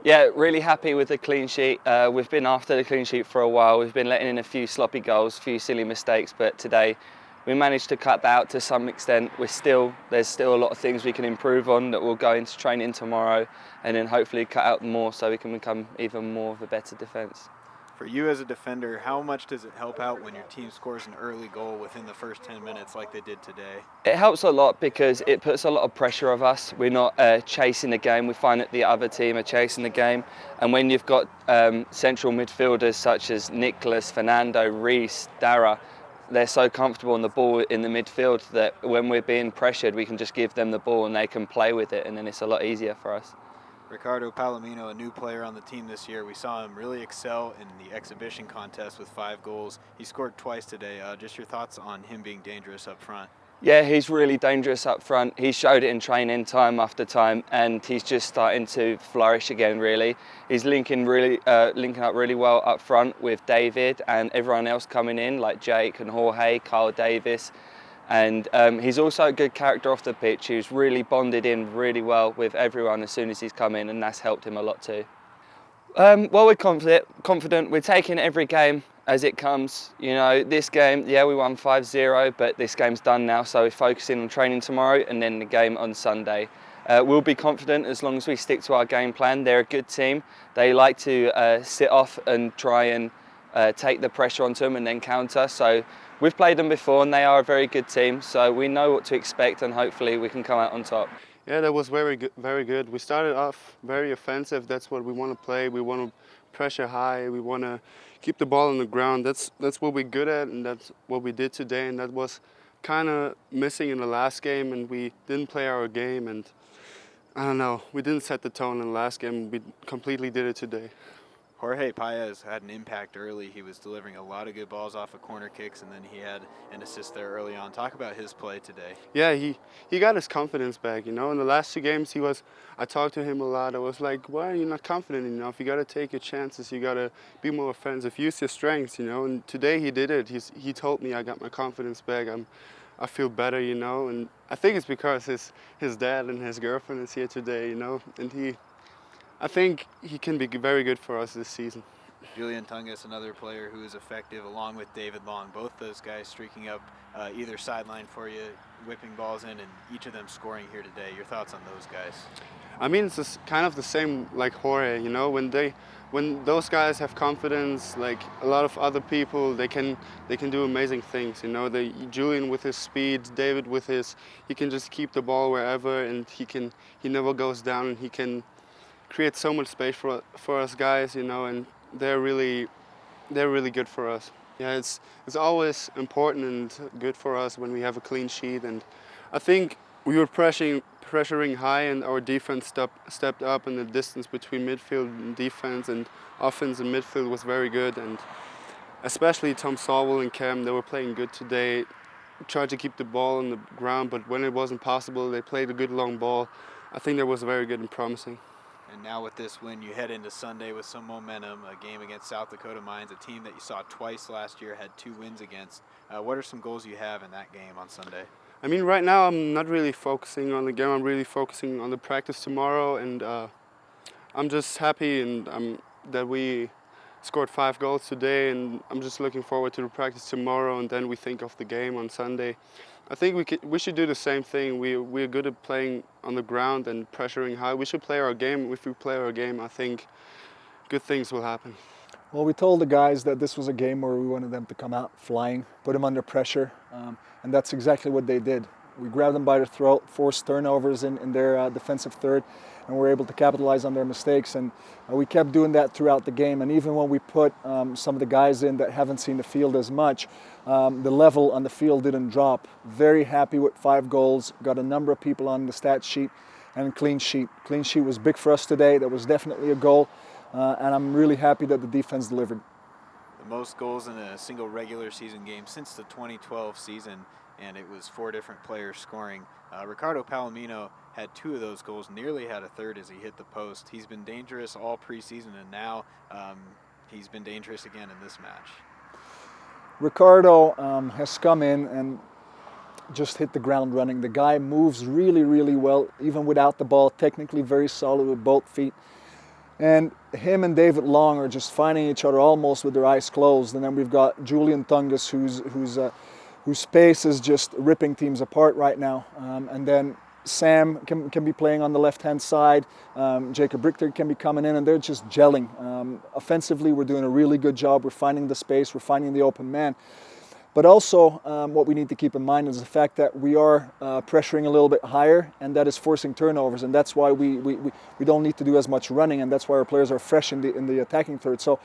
Yeah, really happy with the clean sheet. We've been after the clean sheet for a while. We've been letting in a few sloppy goals, a few silly mistakes, but today we managed to cut that out to some extent. There's still a lot of things we can improve on that we'll go into training tomorrow, and then hopefully cut out more so we can become even more of a better defence. For you as a defender, how much does it help out when your team scores an early goal within the first 10 minutes like they did today? It helps a lot because it puts a lot of pressure on us. We're not chasing the game. We find that the other team are chasing the game. And when you've got central midfielders such as Nicholas, Fernando, Reece, Dara, they're so comfortable on the ball in the midfield that when we're being pressured, we can just give them the ball and they can play with it, and then it's a lot easier for us. Ricardo Palomino, a new player on the team this year, we saw him really excel in the exhibition contest with 5 goals. He scored twice today. Just your thoughts on him being dangerous up front? Yeah, he's really dangerous up front. He showed it in training time after time, and he's just starting to flourish again, really. He's linking up really well up front with David and everyone else coming in, like Jake and Jorge, Carl Davis. And he's also a good character off the pitch. He's really bonded in really well with everyone as soon as he's come in, and that's helped him a lot too. Well, we're confident. We're taking every game as it comes. You know, this game, yeah, we won 5-0, but this game's done now, so we're focusing on training tomorrow and then the game on Sunday. We'll be confident as long as we stick to our game plan. They're a good team. They like to sit off and try and take the pressure onto them and then counter. So we've played them before and they are a very good team. So we know what to expect and hopefully we can come out on top. Yeah, that was very good. Very good. We started off very offensive. That's what we want to play. We want to pressure high. We want to keep the ball on the ground. That's what we're good at, and that's what we did today. And that was kind of missing in the last game, and we didn't play our game. And I don't know, we didn't set the tone in the last game. We completely did it today. Jorge Paez had an impact early. He was delivering a lot of good balls off of corner kicks, and then he had an assist there early on. Talk about his play today. Yeah, he got his confidence back, you know. In the last 2 games, I talked to him a lot. I was like, why are you not confident enough? You got to take your chances. You got to be more offensive. Use your strengths, you know. And today he did it. He told me I got my confidence back. I feel better, you know. And I think it's because his dad and his girlfriend is here today, you know. And I think he can be very good for us this season. Julian Tungus, another player who is effective, along with David Long. Both those guys streaking up either sideline for you, whipping balls in, and each of them scoring here today. Your thoughts on those guys? I mean, it's just kind of the same like Jorge, you know. When those guys have confidence, like a lot of other people, they can do amazing things, you know. Julian with his speed, David with he can just keep the ball wherever, and he never goes down, and he can create so much space for us guys, you know, and they're really good for us. Yeah, it's always important and good for us when we have a clean sheet, and I think we were pressuring high, and our defense stepped up, and the distance between midfield and defense and offense and midfield was very good, and especially Tom Sawell and Cam, they were playing good today. Tried to keep the ball on the ground, but when it wasn't possible, they played a good long ball. I think that was very good and promising. And now with this win, you head into Sunday with some momentum, a game against South Dakota Mines, a team that you saw twice last year, had 2 wins against. What are some goals you have in that game on Sunday? I mean, right now I'm not really focusing on the game. I'm really focusing on the practice tomorrow, and I'm just happy that we scored 5 goals today, and I'm just looking forward to the practice tomorrow, and then we think of the game on Sunday. I think we should do the same thing. We're good at playing on the ground and pressuring high. We should play our game. If we play our game, I think good things will happen. Well, we told the guys that this was a game where we wanted them to come out flying, put them under pressure, and that's exactly what they did. We grabbed them by the throat, forced turnovers in their defensive third, and we were able to capitalize on their mistakes. And we kept doing that throughout the game. And even when we put some of the guys in that haven't seen the field as much, the level on the field didn't drop. Very happy with 5 goals, got a number of people on the stat sheet, and clean sheet. Clean sheet was big for us today. That was definitely a goal, and I'm really happy that the defense delivered. The most goals in a single regular season game since the 2012 season, and it was 4 different players scoring. Ricardo Palomino had 2 of those goals, nearly had a third as he hit the post. He's been dangerous all preseason, and now he's been dangerous again in this match. Ricardo has come in and just hit the ground running. The guy moves really, really well, even without the ball, technically very solid with both feet. And him and David Long are just finding each other almost with their eyes closed. And then we've got Julian Tungus, whose pace is just ripping teams apart right now. And then Sam can be playing on the left-hand side. Jacob Richter can be coming in, and they're just gelling. Offensively, we're doing a really good job. We're finding the space. We're finding the open man. But also, what we need to keep in mind is the fact that we are pressuring a little bit higher, and that is forcing turnovers, and that's why we don't need to do as much running, and that's why our players are fresh in the attacking third. So,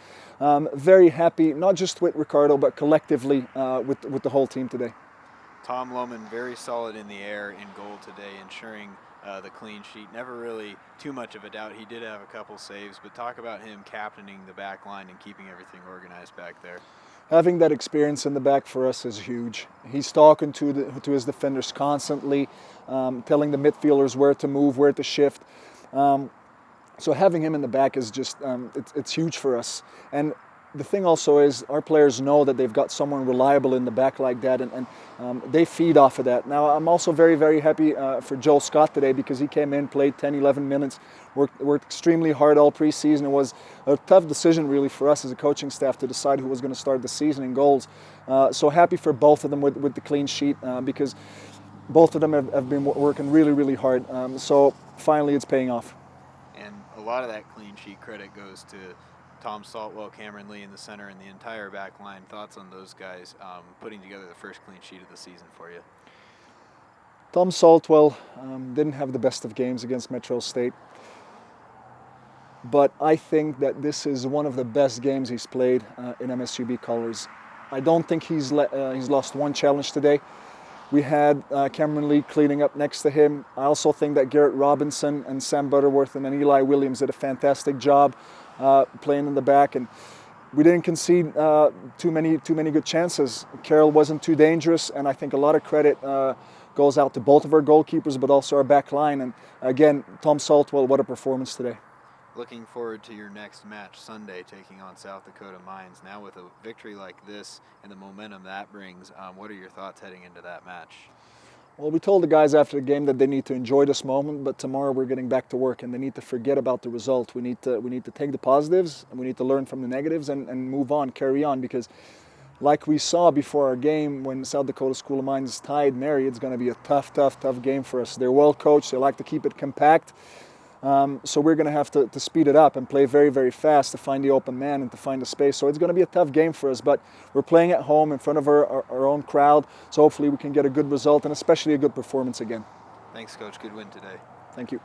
very happy, not just with Ricardo, but collectively with the whole team today. Tom Lohman, very solid in the air in goal today, ensuring the clean sheet. Never really too much of a doubt. He did have a couple saves, but talk about him captaining the back line and keeping everything organized back there. Having that experience in the back for us is huge. He's talking to his defenders constantly, telling the midfielders where to move, where to shift. So having him in the back is just, it's huge for us. And the thing also is our players know that they've got someone reliable in the back like that, and they feed off of that. Now, I'm also very, very happy for Joel Scott today, because he came in, played 10, 11 minutes, worked extremely hard all preseason. It was a tough decision really for us as a coaching staff to decide who was going to start the season in goals. So happy for both of them with the clean sheet, because both of them have been working really, really hard. So finally it's paying off. And a lot of that clean sheet credit goes to Tom Saltwell, Cameron Lee in the center, and the entire back line. Thoughts on those guys putting together the first clean sheet of the season for you? Tom Saltwell didn't have the best of games against Metro State, but I think that this is one of the best games he's played in MSUB colors. I don't think he's lost one challenge today. We had Cameron Lee cleaning up next to him. I also think that Garrett Robinson and Sam Butterworth and then Eli Williams did a fantastic job playing in the back, and we didn't concede too many good chances. Carroll wasn't too dangerous, and I think a lot of credit goes out to both of our goalkeepers, but also our back line. And again, Tom Saltwell, what a performance today. Looking forward to your next match Sunday, taking on South Dakota Mines. Now with a victory like this and the momentum that brings, what are your thoughts heading into that match? Well, we told the guys after the game that they need to enjoy this moment, but tomorrow we're getting back to work, and they need to forget about the result. We need to take the positives, and we need to learn from the negatives and move on, carry on, because like we saw before our game when South Dakota School of Mines tied Mary, it's going to be a tough game for us. They're well coached. They like to keep it compact. So we're going to have to speed it up and play very, very fast to find the open man and to find the space. So it's going to be a tough game for us, but we're playing at home in front of our own crowd. So hopefully we can get a good result and especially a good performance again. Thanks, Coach. Good win today. Thank you.